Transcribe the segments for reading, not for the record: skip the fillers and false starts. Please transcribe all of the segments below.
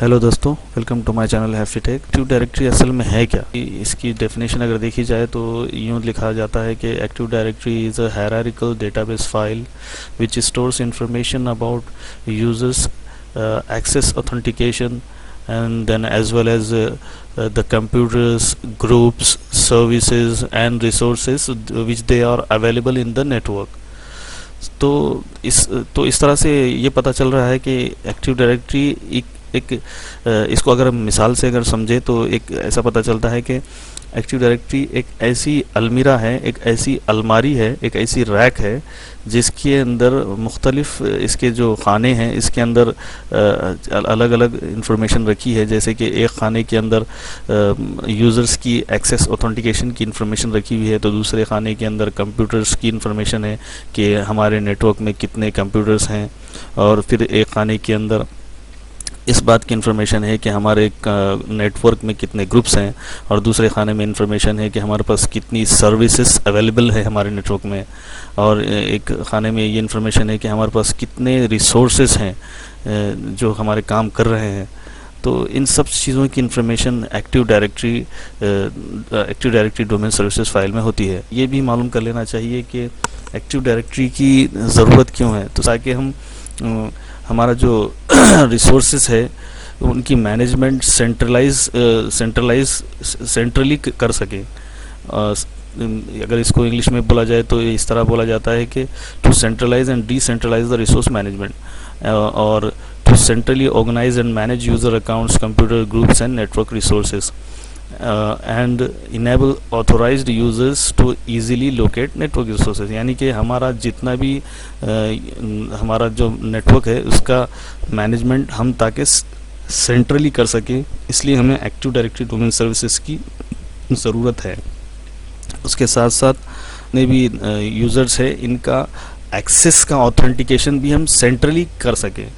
Hello दोस्तों, welcome to my channel happy tech. Active directory असल में है क्या? इसकी डेफिनेशन अगर देखी जाए तो यूँ लिखा जाता है कि active directory is a hierarchical database file which stores information about users, access authentication, and then as well as the computers, groups, services and resources which they are available in the network. तो इस तरह से ये पता चल रहा है कि एक्टिव डायरेक्टरी इसको अगर हम मिसाल से अगर समझे तो एक ऐसा पता चलता है कि एक्टिव डायरेक्टरी एक ऐसी अलमीरा है, एक ऐसी अलमारी है, एक ऐसी रैक है जिसके अंदर मुख्तलिफ इसके जो खाने हैं इसके अंदर अलग अलग इंफॉर्मेशन रखी है। जैसे कि एक खाने के अंदर यूज़र्स की एक्सेस ऑथेंटिकेशन की इंफॉर्मेशन रखी हुई है, तो दूसरे खाने के अंदर कंप्यूटर्स की इंफॉर्मेशन है कि हमारे नेटवर्क में कितने कंप्यूटर्स हैं, और फिर एक खाने के अंदर इस बात की इन्फॉर्मेशन है कि हमारे नेटवर्क में कितने ग्रुप्स हैं, और दूसरे खाने में इन्फॉर्मेशन है कि हमारे पास कितनी सर्विसेज अवेलेबल है हमारे नेटवर्क में, और एक खाने में ये इन्फॉर्मेशन है कि हमारे पास कितने रिसोर्सेज हैं जो हमारे काम कर रहे हैं। तो इन सब चीज़ों की information active directory domain services file में होती है। ये भी मालूम कर लेना चाहिए कि एक्टिव डायरेक्टरी की ज़रूरत क्यों है, तो ताकि हम हमारा जो रिसोर्सेज है उनकी मैनेजमेंट सेंट्रली कर सकें। अगर इसको इंग्लिश में बोला जाए तो इस तरह बोला जाता है कि to centralise and decentralise the resource management, और to centrally organise and manage user accounts, computer groups and network resources, and enable authorised users to easily locate network resources. यानी कि हमारा जितना भी हमारा जो नेटवर्क है उसका मैनेजमेंट हम ताकि सेंट्रली कर सकें, इसलिए हमें एक्टिव डायरेक्टरी डोमेन सर्विसेज की ज़रूरत है। उसके साथ साथ ने भी यूज़र्स है इनका एक्सेस का ऑथेंटिकेशन भी हम सेंट्रली कर सकें।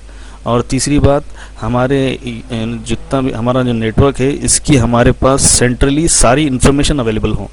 और तीसरी बात, हमारे जितना भी हमारा जो नेटवर्क है इसकी हमारे पास सेंट्रली सारी इन्फॉर्मेशन अवेलेबल हो।